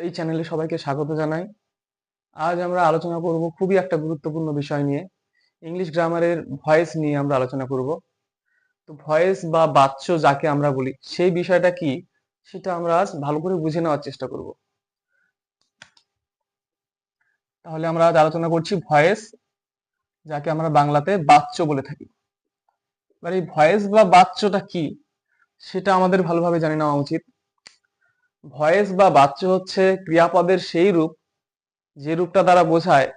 এই চ্যানেলে সবাইকে স্বাগত জানাই। আজ আমরা আলোচনা করব খুবই একটা গুরুত্বপূর্ণ বিষয় নিয়ে। ইংলিশ গ্রামারের ভয়েস নিয়ে আমরা আলোচনা করব। তো ভয়েস বা বাচ্য যাকে আমরা বলি সেই বিষয়টা কি সেটা আমরা আজ ভালো করে বুঝে নেওয়ার চেষ্টা করব। তাহলে আমরা আজ আলোচনা করছি ভয়েস, যাকে আমরা বাংলাতে বাচ্য বলে থাকি। এবার এই ভয়েস বা বাচ্যটা কি সেটা আমাদের ভালোভাবে জানে নেওয়া উচিত। ভয়েস বা বাচ্য হচ্ছে ক্রিয়াপদের সেই রূপ যে রূপটা দ্বারা বোঝায়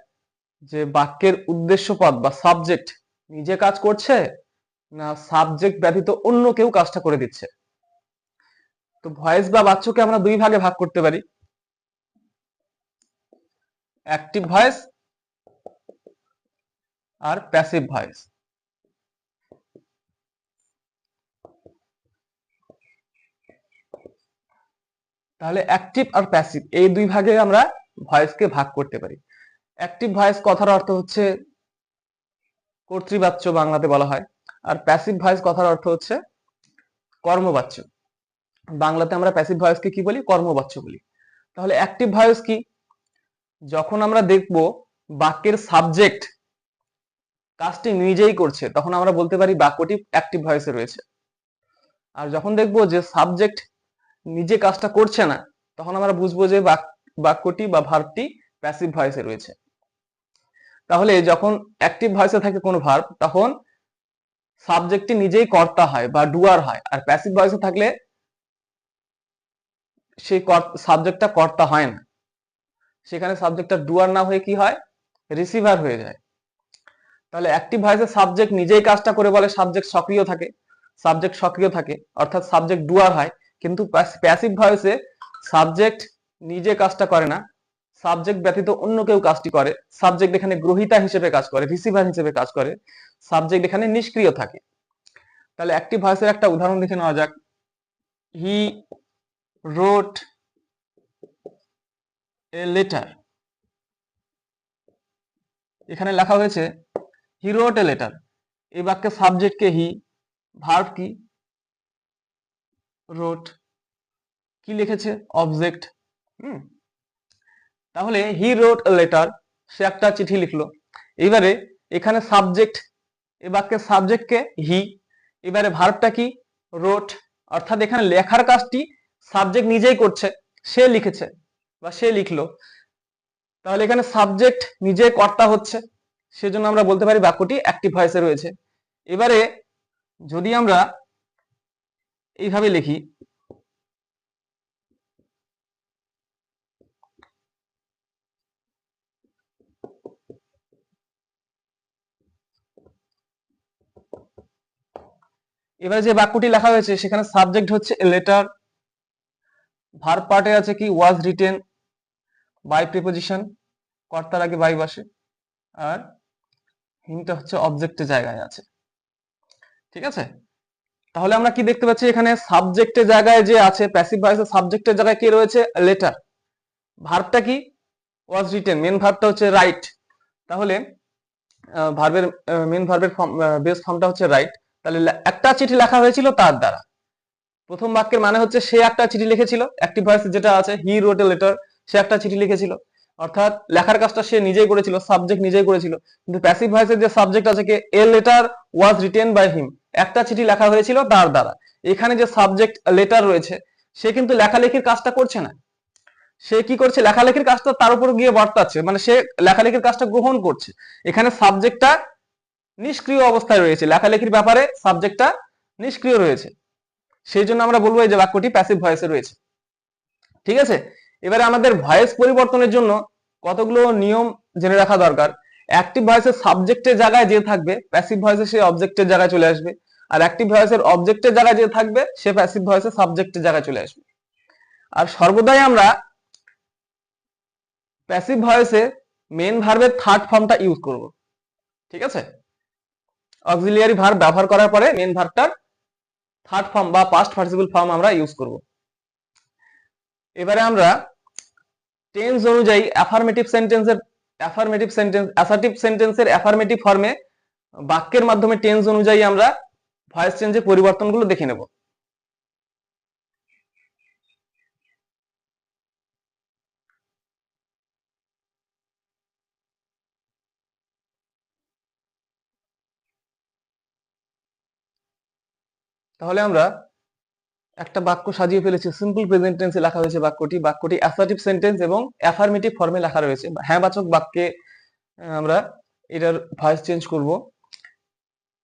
যে বাক্যের উদ্দেশ্য পদ বা সাবজেক্ট নিজে কাজ করছে না সাবজেক্ট ব্যতীত অন্য কেউ কাজটা করে দিচ্ছে। তো ভয়েস বা বাচ্যকে আমরা দুই ভাগে ভাগ করতে পারি, অ্যাক্টিভ ভয়েস আর প্যাসিভ ভয়েস। তাহলে অ্যাক্টিভ আর প্যাসিভ এই দুই ভাগে আমরা ভয়েসকে ভাগ করতে পারি। অ্যাক্টিভ ভয়েস কথার অর্থ হচ্ছে কর্তৃবাচ্য বাংলাতে বলা হয়, আর প্যাসিভ ভয়েস কথার অর্থ হচ্ছে কর্মবাচ্য। বাংলাতে আমরা প্যাসিভ ভয়েসকে কি বলি? কর্মবাচ্য বলি। তাহলে অ্যাক্টিভ ভয়েস কি? যখন আমরা দেখব বাক্যের সাবজেক্ট কাজটি নিজেই করছে তখন আমরা বলতে পারি বাক্যটি অ্যাক্টিভ ভয়েসে রয়েছে। আর যখন দেখবো যে সাবজেক্ট নিজে কাজটা করছে না তখন আমরা বুঝবো যে বাক্যটি বা ভার্বটি প্যাসিভ ভয়েসে রয়েছে। তাহলে যখন অ্যাক্টিভ ভয়েসে থাকে কোনো ভার্ব তখন সাবজেক্টটি নিজেই কর্তা হয় বা ডুয়ার হয়, আর প্যাসিভ ভয়েসে থাকলে সেই সাবজেক্টটা কর্তা হয় না, সেখানে সাবজেক্টটা ডুয়ার না হয়ে কি হয়? রিসিভার হয়ে যায়। তাহলে অ্যাক্টিভ ভয়েসে সাবজেক্ট নিজেই কাজটা করে বলে সাবজেক্ট সক্রিয় থাকে অর্থাৎ সাবজেক্ট ডুয়ার হয়। কিন্তু প্যাসিভ ভয়েসে সাবজেক্ট নিজে কাজটা করে না, সাবজেক্ট ব্যতীত অন্য কেউ কাজটি করে। সাবজেক্ট এখানে গ্রহীতা হিসেবে কাজ করে, রিসিভার হিসেবে কাজ করে, সাবজেক্ট এখানে নিষ্ক্রিয় থাকে। তাহলে অ্যাক্টিভ ভয়েসের একটা উদাহরণ দেখে নেওয়া যাক। হি রোট এ লেটার। এখানে লেখা হয়েছে হি রোট এ লেটার। এই বাক্যে সাবজেক্ট কে হি, ভার্ব কি? রোট। কি লিখেছে? অবজেক্ট। তাহলে হি রোট এ লেটার, সে একটা চিঠি লিখলো। এবারে এখানে সাবজেক্ট, এ বাক্যের সাবজেক্ট কে? হি। এবারে ভার্বটা কি? রোট। অর্থাৎ এখানে লেখার কাজটি সাবজেক্ট নিজেই করছে, সে লিখেছে বা সে লিখলো। তাহলে এখানে সাবজেক্ট নিজে কর্তা হচ্ছে, সেজন্য আমরা বলতে পারি বাক্যটি অ্যাক্টিভ ভয়েসে রয়েছে। এবারে যদি আমরা এইভাবে লিখি, এবারে যে বাক্যটি লেখা হয়েছে সেখানে সাবজেক্ট হচ্ছে লেটার, ভার্ব পার্টে আছে কি? ওয়াজ রিটেন বাই প্রিপোজিশন, কর্তার আগে বাই বসে, আর হিমটা হচ্ছে অবজেক্টের জায়গায় আছে। ঠিক আছে? তাহলে আমরা কি দেখতে পাচ্ছি? এখানে সাবজেক্টের জায়গায় যে আছে, প্যাসিভ ভয়েসে সাবজেক্টের জায়গায় কে রয়েছে? লেটার। ভার্বটা কি? Was written. মেন ভার্বটা হচ্ছে রাইট। তাহলে ভার্বের মেন ভার্বের বেস ফর্মটা হচ্ছে রাইট। তাহলে একটা চিঠি লেখা হয়েছিল তার দ্বারা। প্রথম বাক্যের মানে হচ্ছে সে একটা চিঠি লিখেছিল। অ্যাক্টিভ ভয়েস যেটা আছে হি রোট এ লেটার, সে একটা চিঠি লিখেছিল, অর্থাৎ লেখার কাজটা সে নিজেই করেছিল, সাবজেক্ট নিজেই করেছিল। কিন্তু প্যাসিভ ভয়েসের যে সাবজেক্ট আছে কে? A letter was written by him, একটা চিঠি লেখা হয়েছিল তার দ্বারা। এখানে যে সাবজেক্ট লেটার রয়েছে সে কিন্তু লেখালেখির কাজটা করছে না, সে কি করছে? লেখালেখির কাজটা তার উপর গিয়ে বর্তাচ্ছে, মানে সে লেখালেখির কাজটা গ্রহণ করছে। এখানে সাবজেক্টটা নিষ্ক্রিয় অবস্থায় রয়েছে, লেখালেখির ব্যাপারে সাবজেক্টটা নিষ্ক্রিয় রয়েছে, সেই জন্য আমরা বলবো এই যে বাক্যটি প্যাসিভ ভয়েসে রয়েছে। ঠিক আছে? এবারে আমাদের ভয়েস পরিবর্তনের জন্য কতগুলো নিয়ম জেনে রাখা দরকার। অ্যাক্টিভ ভয়েসের সাবজেক্টের জায়গায় যে থাকবে প্যাসিভ ভয়েসে সে অবজেক্টের জায়গায় চলে আসবে, আর অ্যাক্টিভ ভয়েসের অবজেক্টের জায়গায় যে থাকবে সে প্যাসিভ ভয়েসে সাবজেক্টের জায়গায় চলে আসবে। আর সর্বদাই আমরা প্যাসিভ ভয়েসে মেন ভার্বের থার্ড ফর্মটা ইউজ করব। ঠিক আছে? অক্সিলিয়ারি ভার্ব ব্যবহার করার পরে মেন ভার্বটার থার্ড ফর্ম বা পাস্ট পার্টিসিপল ফর্ম আমরা ইউজ করব। এবারে আমরা টেন্স অনুযায়ী অ্যাসার্টিভ সেন্টেন্সের অ্যাফার্মেটিভ ফর্মে বাক্যের মাধ্যমে টেন্স অনুযায়ী আমরা ভয়েস চেঞ্জের পরিবর্তনগুলো দেখে নেব। তাহলে আমরা একটা বাক্য সাজিয়ে ফেলেছি, সিম্পল প্রেজেন্ট টেন্সে লেখা হয়েছে বাক্যটি অ্যাসার্টিভ সেন্টেন্স এবং অ্যাফার্মেটিভ ফর্মে লেখা রয়েছে। হ্যাঁ বাচক বাক্যে আমরা এটার ভয়েস চেঞ্জ করব।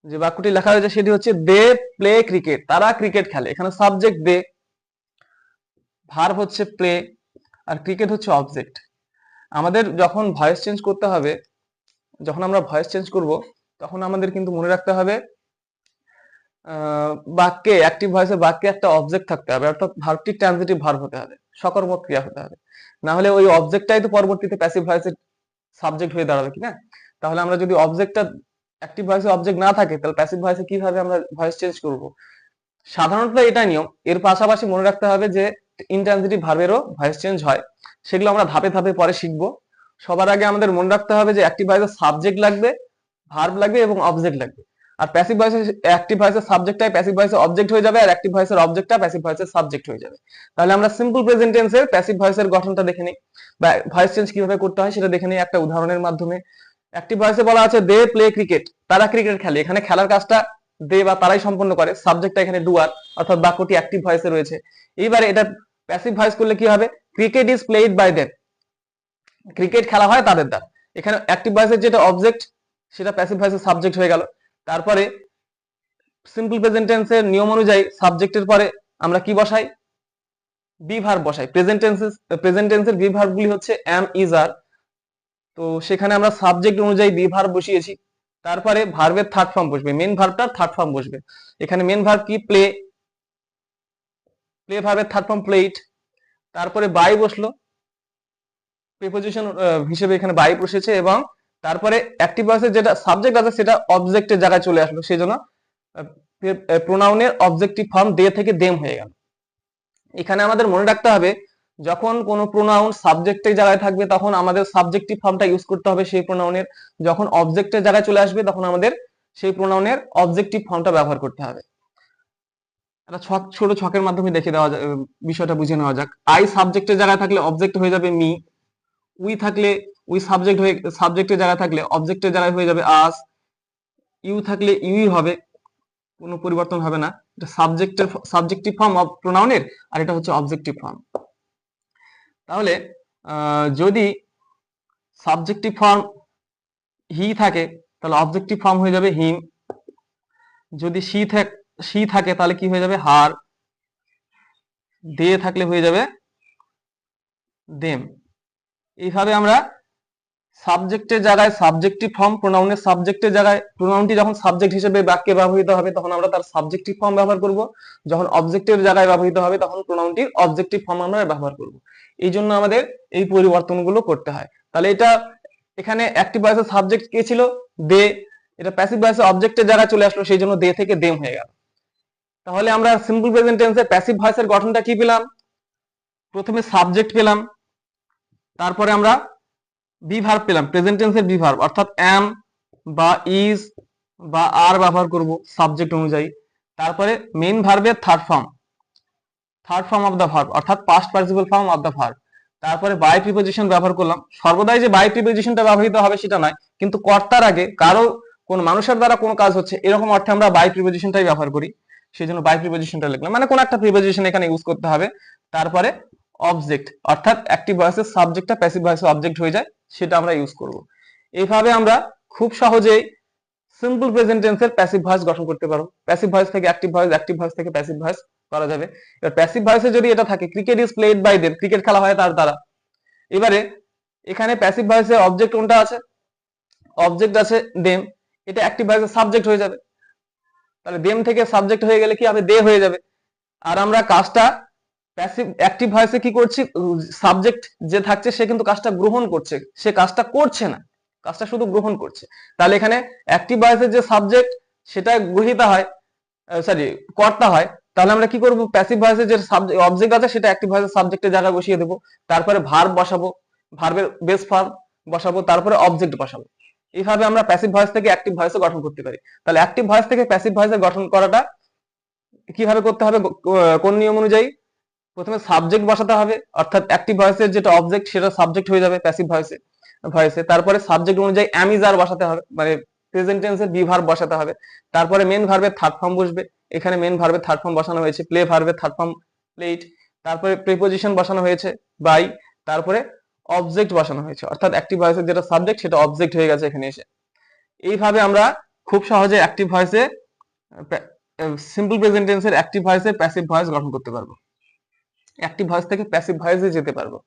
যে বাক্যটি লেখা হয়েছে সেটি হচ্ছে দে প্লে ক্রিকেট, তারা ক্রিকেট খেলে। এখানে সাবজেক্ট দে, ভার্ব হচ্ছে প্লে, আর ক্রিকেট হচ্ছে অবজেক্ট। আমাদের যখন ভয়েস চেঞ্জ করতে হবে, যখন আমরা ভয়েস চেঞ্জ করব, তখন আমাদের কিন্তু মনে রাখতে হবে বাক্যে, অ্যাক্টিভ ভয়েসে বাক্যে একটা অবজেক্ট থাকতে হবে, অর্থাৎ ভার্বটি ট্রানজিটিভ ভার্ব হতে হবে, সকর্মক ক্রিয়া হতে হবে। না হলে ওই অবজেক্টটাই তো পরবর্তীতে প্যাসিভ ভয়েসের সাবজেক্ট হয়ে দাঁড়াবে, কি না? তাহলে আমরা যদি অবজেক্টটা, অ্যাক্টিভ ভয়েসে অবজেক্ট না থাকে, তাহলে প্যাসিভ ভয়েসে কিভাবে আমরা ভয়েস চেঞ্জ করব? সাধারণত এটা নিয়ম। এর পাশাপাশি মনে রাখতে হবে যে ইনট্রানজিটিভ ভার্বেরও ভয়েস চেঞ্জ হয়, সেগুলো আমরা ধাপে ধাপে পরে শিখবো। সবার আগে আমাদের মনে রাখতে হবে যে অ্যাক্টিভ ভয়েসে সাবজেক্ট লাগবে, ভার্ব লাগবে এবং অবজেক্ট লাগবে। আর প্যাসিভ ভয়েসে অ্যাক্টিভ ভয়েসের সাবজেক্টটাই প্যাসিভ ভয়েসে অবজেক্ট হয়ে যাবে, আর অ্যাক্টিভ ভয়েসের অবজেক্টটা প্যাসিভ ভয়েসের সাবজেক্ট হয়ে যাবে। তাহলে আমরা সিম্পল প্রেজেন্ট টেন্সের প্যাসিভ ভয়েসের গঠনটা দেখে নিই, বা ভয়েস চেঞ্জ কিভাবে করতে হয় সেটা দেখে নিই একটা উদাহরণের মাধ্যমে। অ্যাক্টিভ ভয়েসে বলা আছে দে প্লে ক্রিকেট, তারা ক্রিকেট খেলে। এখানে খেলার কাজটা দে বা তারাই সম্পন্ন করে, সাবজেক্টটা এখানে ডুয়ার, অর্থাৎ বাক্যটি অ্যাক্টিভ ভয়েসে রয়েছে। এইবারে এটা প্যাসিভ ভয়েস করলে কি হবে? Cricket is played by them, cricket খেলা হয় তাদের দ্বারা। এখানে অ্যাক্টিভ ভয়েসের যেটা অবজেক্ট, সেটা প্যাসিভ ভয়েসের সাবজেক্ট হয়ে গেল। তারপরে সিম্পল প্রেজেন্ট টেন্সের নিয়ম অনুযায়ী সাবজেক্টের পরে আমরা কি বসাই? বি ভার্ব বসাই। প্রেজেন্ট টেন্সের বি ভার্ব গুলি হচ্ছে এম, ইজ, আর। তো সেখানে আমরা সাবজেক্ট অনুযায়ী বি ভার্ব বসিয়েছি। তারপরে ভার্বের থার্ড ফর্ম বসবে, মেন ভার্বটার থার্ড ফর্ম বসবে। এখানে মেন ভার্ব কি? প্লে, প্লে ভার্বের থার্ড ফর্ম প্লেট। তারপরে বাই বসলো, প্রিপোজিশন হিসেবে এখানে বাই বসেছে, এবং তারপরে অ্যাক্টিভ ভয়েসের যেটা সাবজেক্ট আছে সেটা অবজেক্টের জায়গায় চলে আসলো, সেই জন্য প্রোনাউনের অবজেক্টিভ ফর্ম দে থেকে দেম হয়ে গেল। এখানে আমাদের মনে রাখতে হবে যখন কোনো প্রোনাউন সাবজেক্টের জায়গায় থাকবে তখন আমাদের সাবজেক্টিভ ফর্মটা ইউজ করতে হবে সেই প্রোনাউনের, যখন অবজেক্টের জায়গায় চলে আসবে তখন আমাদের সেই প্রোনাউনের অবজেক্টিভ ফর্মটা ব্যবহার করতে হবে। একটা ছোট ছকের মাধ্যমে দেখে দেওয়া বিষয়টা বুঝে নেওয়া যাক। আই সাবজেক্টের জায়গায় থাকলে অবজেক্ট হয়ে যাবে মি, উই থাকলে উই সাবজেক্ট হয়ে, সাবজেক্টের জায়গায় থাকলে অবজেক্টের জায়গায় হয়ে যাবে আস, ইউ থাকলে ইউই হবে, কোনো পরিবর্তন হবে না। এটা সাবজেক্টিভ ফর্ম অফ প্রোনাউনের, আর এটা হচ্ছে অবজেক্টিভ ফর্ম। তাহলে যদি সাবজেক্টিভ ফর্ম হি থাকে তাহলে অবজেক্টিভ ফর্ম হয়ে যাবে হিম, যদি সি থাকে তাহলে কি হয়ে যাবে? হার, দে থাকলে হয়ে যাবে দেম। এইভাবে আমরা সাবজেক্টের জায়গায় সাবজেক্টিভ ফর্ম, প্রোনাউনের সাবজেক্টের জায়গায়, প্রোনাউনটি যখন সাবজেক্ট হিসেবে বাক্যে ব্যবহৃত হবে তখন আমরা তার সাবজেক্টিভ ফর্ম ব্যবহার করব, যখন অবজেক্টের জায়গায় ব্যবহৃত হবে তখন প্রোনাউনটির অবজেক্টিভ ফর্ম আমরা ব্যবহার করব। এই জন্য আমাদের এই পরিবর্তনগুলো করতে হয়। তাহলে এটা এখানে অ্যাক্টিভ ভয়েসের সাবজেক্ট কে ছিল? দে, এটা প্যাসিভ ভয়েসের অবজেক্টের জায়গায় চলে আসলো, সেই জন্য দে থেকে দেম হয়ে গেল। তাহলে আমরা সিম্পল প্রেজেন্ট টেন্সে প্যাসিভ ভয়েসের গঠনটা কি পেলাম? প্রথমে সাবজেক্ট পেলাম, তারপরে আমরা বি ভার্ব পেলাম, প্রেজেন্ট টেন্সের বি ভার্ব, অর্থাৎ এম বা ইজ বা আর ব্যবহার করব সাবজেক্ট অনুযায়ী। তারপরে মেইন ভার্বের third form of the verb, অর্থাৎ past participle form of the verb. তারপরে বাই প্রিপোজিশন ব্যবহার করলাম। সর্বদাই যে বাই প্রিপোজিশনটা ব্যবহৃত হবে সেটা নয়, কিন্তু কর্তার আগে কারো, কোন মানুষের দ্বারা কোনো কাজ হচ্ছে এরকম অর্থে আমরা বাই প্রিপোজিশনটাই ব্যবহার করি, সেই জন্য বাই প্রিপোজিশনটা লিখলাম, মানে কোন একটা প্রিপোজিশন এখানে ইউজ করতে হবে। তারপরে অবজেক্ট, অর্থাৎ অ্যাক্টিভ ভয়েসের সাবজেক্টটা প্যাসিভ ভয়েসে অবজেক্ট হয়ে যায়, সেটা আমরা ইউজ করব। এইভাবে আমরা খুব সহজেই সিম্পল প্রেজেন্ট টেন্সের প্যাসিভ ভয়েস গঠন করতে পারো। প্যাসিভ ভয়েস থেকে অ্যাক্টিভ ভয়েস, অ্যাক্টিভ ভয়েস থেকে প্যাসিভ ভয়েস করা যাবে। এবার প্যাসিভ ভয়েসে যদি এটা থাকে cricket is played by them, cricket খেলা হয় তার দ্বারা। এবারে এখানে প্যাসিভ ভয়েসে অবজেক্ট কোনটা আছে? অবজেক্ট আছে দেম, এটা অ্যাক্টিভ ভয়েসের সাবজেক্ট হয়ে যাবে। তাহলে দেম থেকে সাবজেক্ট হয়ে গেলে কি হবে? দে হয়ে যাবে। আর আমরা কাজটা প্যাসিভ অ্যাক্টিভ ভয়েসে কি করছি? সাবজেক্ট যে থাকছে সে কিন্তু কাজটা গ্রহণ করছে, সে কাজটা করছে না, কাজটা শুধু গ্রহণ করছে। তাহলে এখানে অ্যাক্টিভ ভয়েসের যে সাবজেক্ট সেটা গ্রহীতা হয়, সরি কর্তা হয়। তাহলে আমরা কি করব? প্যাসিভ ভয়েসের যে অবজেক্ট আছে সেটা অ্যাক্টিভ ভয়েসের সাবজেক্টের জায়গায় বসিয়ে দেবো। তারপরে ভার্ব বসাবো, ভার্বের বেস ফর্ম বসাবো, তারপরে অবজেক্ট বসাবো। এইভাবে আমরা প্যাসিভ ভয়েস থেকে অ্যাক্টিভ ভয়েসে গঠন করতে পারি। তাহলে অ্যাক্টিভ ভয়েস থেকে প্যাসিভ ভয়েসে গঠন করাটা কিভাবে করতে হবে? কোন নিয়ম অনুযায়ী? প্রথমে সাবজেক্ট বসাতে হবে, অর্থাৎ অ্যাক্টিভ ভয়েসের যেটা অবজেক্ট সেটা সাবজেক্ট হয়ে যাবে প্যাসিভ ভয়েসে। তারপরে সাবজেক্ট অনুযায়ী অ্যাম ইজ আর বসাতে হবে, মানে প্রেজেন্ট টেন্সের বি ভার্ব বসাতে হবে, তারপরে মেন ভার্বের থার্ড ফর্ম বসবে, এখানে মেন ভার্বের থার্ড ফর্ম বসানো হয়েছে, প্লে ভার্বের থার্ড ফর্ম প্লেড, তারপরে প্রিপোজিশন বসানো হয়েছে বাই, তারপরে অবজেক্ট বসানো হয়েছে, অর্থাৎ অ্যাক্টিভ ভয়েসের যেটা সাবজেক্ট সেটা অবজেক্ট হয়ে গেছে এখানে এসে। এইভাবে আমরা খুব সহজে অ্যাক্টিভ ভয়েসে সিম্পল প্রেজেন্ট টেন্সের অ্যাক্টিভ ভয়েসে প্যাসিভ ভয়েস গঠন করতে পারবো, অ্যাক্টিভ ভয়েস থেকে প্যাসিভ ভয়েসে যেতে পারবো।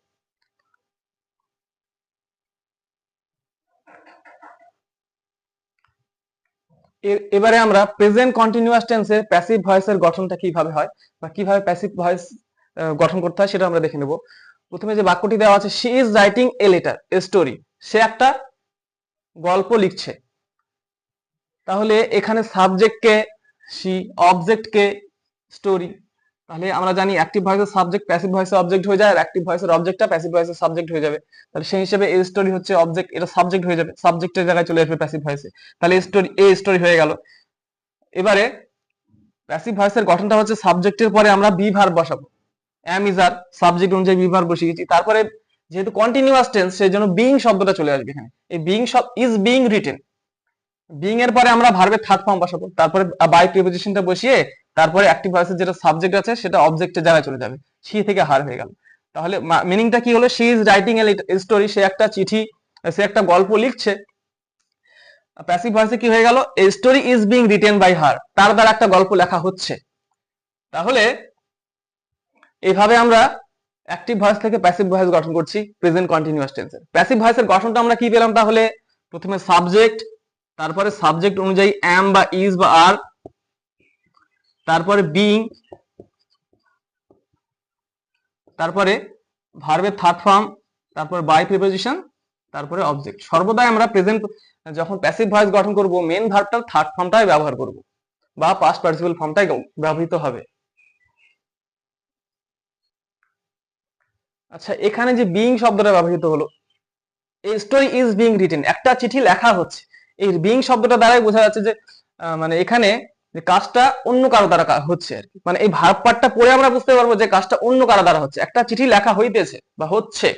এবারে আমরা প্রেজেন্ট কন্টিনিউয়াস টেন্সের প্যাসিভ ভয়েসের গঠনটা কিভাবে হয় বা কিভাবে প্যাসিভ ভয়েস গঠন করতে হয় সেটা আমরা দেখে নেব। প্রথমে যে বাক্যটি দেওয়া আছে, she is writing a letter, a story, সে একটা গল্প লিখছে, তাহলে এখানে সাবজেক্ট কে শি, অবজেক্ট কে স্টোরি। তাহলে আমরা জানি অ্যাক্টিভ ভয়েসের সাবজেক্ট প্যাসিভ ভয়েসে অবজেক্ট হয়ে যায়, আর অ্যাক্টিভ ভয়েসের অবজেক্টটা প্যাসিভ ভয়েসের সাবজেক্ট হয়ে যাবে। তাহলে সেই হিসেবে এ স্টোরি হচ্ছে অবজেক্ট, এটা সাবজেক্ট হয়ে যাবে, সাবজেক্টের জায়গায় চলে আসবে প্যাসিভ ভয়েসে, তাহলে এ স্টোরি হয়ে গেল। এবারে প্যাসিভ ভয়েসের গঠনটা হচ্ছে সাবজেক্টের পরে আমরা বি ভার্ব বসাবো, অ্যাম ইজ আর সাবজেক্ট অনুযায়ী বি ভার্ব বসিয়েছি, তারপরে যেহেতু কন্টিনিউয়াস টেন্স সেই জন্য বিইং শব্দটা চলে আসবে এখানে, এই being is being written, being এর পরে আমরা ভার্বের থার্ড ফর্ম বসাবো, তারপরে বাই প্রিপোজিশনটা বসিয়ে তারপরে অ্যাক্টিভ ভয়েসের যেটা সাবজেক্ট আছে সেটা অবজেক্টের জায়গায় চলে যাবে, শি থেকে হার হয়ে গেল। তাহলে মিনিংটা কি হলো, she is writing a story, সে একটা চিঠি, সে একটা গল্প লিখছে। প্যাসিভ ভয়েসে কি হয়ে গেল, a story is being written by her, তার দ্বারা একটা গল্প লেখা হচ্ছে। তাহলে এইভাবে আমরা অ্যাক্টিভ ভয়েস থেকে প্যাসিভ ভয়েস গঠন করছি প্রেজেন্ট কন্টিনিউয়াস টেন্সের। প্যাসিভ ভয়েসের গঠনটা আমরা কি পেলাম, তাহলে প্রথমে সাবজেক্ট, তারপরে সাবজেক্ট অনুযায়ী অ্যাম বা ইজ বা আর, তারপরে বিং, তারপরে ভার্বের থার্ড ফর্ম, তারপরে বাই প্রিপোজিশন, তারপরে অবজেক্ট। সর্বদাই আমরা প্রেজেন্ট যখন প্যাসিভ ভয়েস গঠন করব মেন ভার্বটার থার্ড ফর্মটাই ব্যবহার করব বা পাস্ট পার্টিসিপল ফর্মটাই ব্যবহৃত হবে। আচ্ছা, এখানে যে বিং শব্দটা ব্যবহৃত হলো, এই স্টোরি ইজ বিং রিটেন, একটা চিঠি লেখা হচ্ছে, এই বিং শব্দটা দ্বারাই বোঝা যাচ্ছে যে মানে এখানে যে কাজটা অন্য কারো দ্বারা হচ্ছে আর কি, মানে এই ভার্ব পার্টটা পড়ে আমরা বুঝতে পারবো যে কাজটা অন্য কারো দ্বারা হচ্ছে, একটা চিঠি লেখা হইতেছে বা হচ্ছে,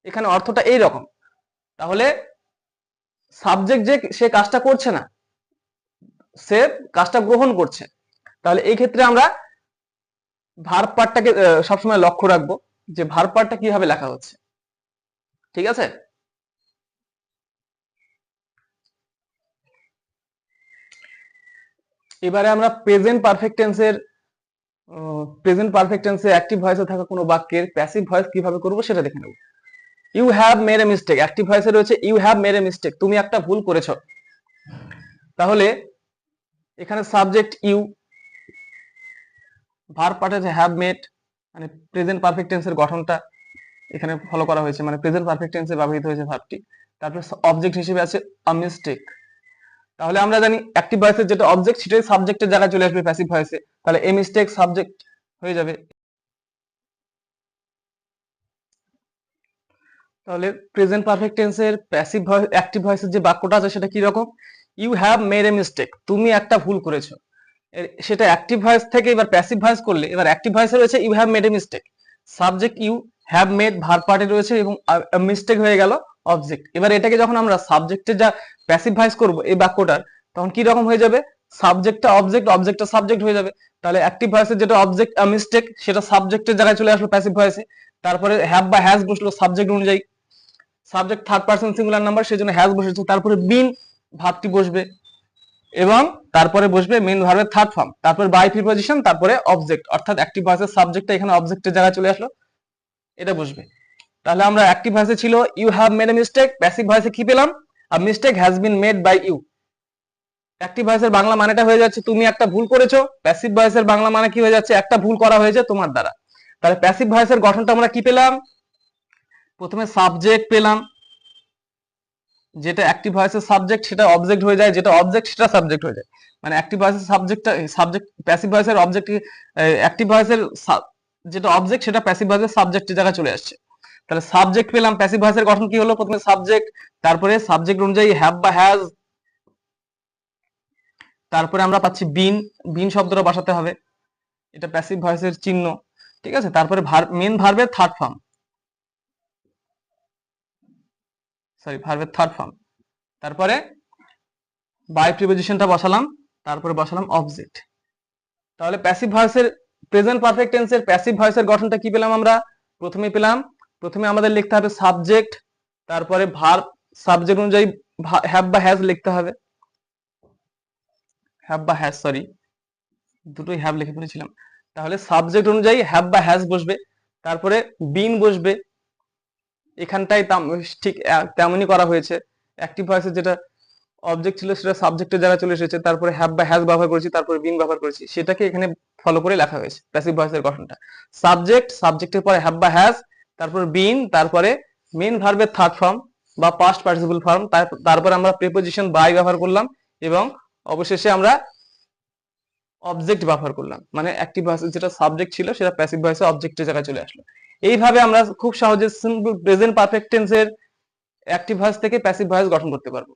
এখানে অর্থটা এই রকম। তাহলে সাবজেক্ট যে সে কাজটা করছে না, সে কাজটা গ্রহণ করছে, তাহলে এই ক্ষেত্রে আমরা ভার্ব পার্টটাকে সবসময় লক্ষ্য রাখবো যে ভার্ব পার্টটা কিভাবে লেখা হচ্ছে, ঠিক আছে। এবারে আমরা প্রেজেন্ট পারফেক্ট টেন্সে অ্যাক্টিভ ভয়েসে থাকা কোনো বাক্যের প্যাসিভ ভয়েস কিভাবে করব সেটা দেখে নেব। You have made a mistake, active ভয়েসে রয়েছে you have made a mistake, তুমি একটা ভুল করেছো। তাহলে এখানে সাবজেক্ট ইউ, ভার্ব পার্ট আছে হ্যাভ মেড, মানে প্রেজেন্ট পারফেক্ট টেন্সের গঠনটা এখানে ফলো করা হয়েছে, মানে প্রেজেন্ট পারফেক্ট টেন্সে ব্যবহৃত হয়েছে ভার্বটি। তারপরে অবজেক্ট হিসেবে আছে আ মিস্টেক। তাহলে আমরা জানি অ্যাক্টিভ ভয়েসের যেটা অবজেক্ট সেটাই সাবজেক্টের জায়গায় চলে আসবে প্যাসিভ ভয়েসে, তাহলে এ মিস্টেক সাবজেক্ট হয়ে যাবে। তাহলে প্রেজেন্ট পারফেক্ট টেন্সের প্যাসিভ ভয়েস অ্যাক্টিভ ভয়েসের যে বাক্যটা আছে সেটা কি রকম, you have made a mistake, তুমি একটা ভুল করেছো। সেটা অ্যাক্টিভ ভয়েস থেকে এবার প্যাসিভ ভয়েস করলে, এবার অ্যাক্টিভ ভয়েসে রয়েছে you have made a mistake, subject you, have made verb পার্টে রয়েছে এবং মিস্টেক হয়ে গেল অবজেক্ট। এবার এটাকে যখন আমরা সাবজেক্টের যা প্যাসিভ ভয়েস করব এই বাক্যটার, তখন কি রকম হয়ে যাবে, সাবজেক্টটা অবজেক্ট, অবজেক্টটা সাবজেক্ট হয়ে যাবে। তাহলে অ্যাক্টিভ ভয়েসের যেটা অবজেক্ট মিস্টেক সেটা সাবজেক্টের জায়গায় চলে আসলো প্যাসিভ ভয়েসে, তারপরে হ্যাভ বা হ্যাজ বসলো সাবজেক্ট অনুযায়ী, subject third person singular number সেজন্য হ্যাজ বসেছে, তারপরে বিন ভার্বটি বসবে এবং তারপরে বসবে মেন ভার্বের থার্ড ফর্ম, তারপর বাই প্রিপোজিশন, তারপরে অবজেক্ট, অর্থাৎ অ্যাক্টিভ ভয়েসের সাবজেক্টটা এখানে অবজেক্টের জায়গায় চলে আসলো, এটা বসবে। তাহলে আমরা অ্যাক্টিভ ভয়েসে ছিল you have made a mistake, passive ভয়েসে কি পেলাম, a mistake has been made by you. Active ভয়েসের বাংলা মানেটা হয়ে যাচ্ছে তুমি একটা ভুল করেছো, প্যাসিভ ভয়েসের বাংলা মানে কি হয়ে যাচ্ছে, একটা ভুল করা হয়েছে তোমার দ্বারা। তাহলে প্যাসিভ ভয়েসের গঠনটা আমরা কি পেলাম, প্রথমে সাবজেক্ট পেলাম, যেটা অ্যাক্টিভ ভয়েসের সাবজেক্ট সেটা অবজেক্ট হয়ে যায়, যেটা অবজেক্ট সেটা সাবজেক্ট হয়ে যায়, মানে অ্যাক্টিভ ভয়েসের সাবজেক্ট প্যাসিভ ভয়েসের অবজেক্ট, অ্যাক্টিভ ভয়েসের যেটা অবজেক্ট সেটা প্যাসিভ ভয়েসের সাবজেক্টের জায়গায় চলে আসছে। তাহলে সাবজেক্ট পেলাম, প্যাসিভ ভয়েসের গঠন কি হলো, প্রথমে সাবজেক্ট, তারপরে সাবজেক্ট অনুযায়ী হ্যাভ বা হ্যাজ, তারপরে আমরা পাচ্ছি বিন, বিন শব্দটা বসাতে হবে, এটা প্যাসিভ ভয়েসের চিহ্ন, ঠিক আছে। তারপরে মেন ভার্বের থার্ড ফর্ম, তারপরে বাই প্রিপোজিশনটা বসালাম, তারপরে বসালাম অবজেক্ট। তাহলে প্যাসিভ ভয়েসের প্রেজেন্ট পারফেক্ট টেন্সের প্যাসিভ ভয়েসের গঠনটা কি পেলাম আমরা? প্রথমে আমাদের লিখতে হবে সাবজেক্ট, তারপরে ভার্ব, সাবজেক্ট অনুযায়ী হ্যাভ বা হ্যাজ লিখতে হবে, হ্যাভ বা হ্যাজ, সরি দুটোই হ্যাভ লিখে ফেলেছিলাম। তাহলে সাবজেক্ট অনুযায়ী হ্যাভ বা হ্যাজ বসবে, তারপরে বিন বসবে। এখানটাই ঠিক তেমনই করা হয়েছে। অ্যাক্টিভ ভয়েসের যেটা অবজেক্ট ছিল সেটা সাবজেক্টের জায়গায় চলে এসেছে, তারপরে হ্যাভ বা হ্যাজ ব্যবহার করেছি, তারপরে বিন ব্যবহার করেছি, সেটাকে এখানে ফলো করে লেখা হয়েছে প্যাসিভ ভয়েসের গঠনটা। সাবজেক্ট, সাবজেক্টের পরে হ্যাভ বা হ্যাজ, তারপর বিন, তারপরে মেন ভার্বের থার্ড ফর্ম বা পাস্ট পার্টিসিপল ফর্ম, তারপর আমরা প্রিপোজিশন বাই ব্যবহার করলাম এবং অবশেষে আমরা অবজেক্ট ব্যবহার করলাম। মানে অ্যাক্টিভ ভয়েসের যেটা সাবজেক্ট ছিল সেটা প্যাসিভ ভয়েসে অবজেক্টের জায়গায় চলে আসলো। এইভাবে আমরা খুব সহজে সিম্পল প্রেজেন্ট পারফেক্ট টেন্সের অ্যাক্টিভ ভয়েস থেকে প্যাসিভ ভয়েস গঠন করতে পারবো।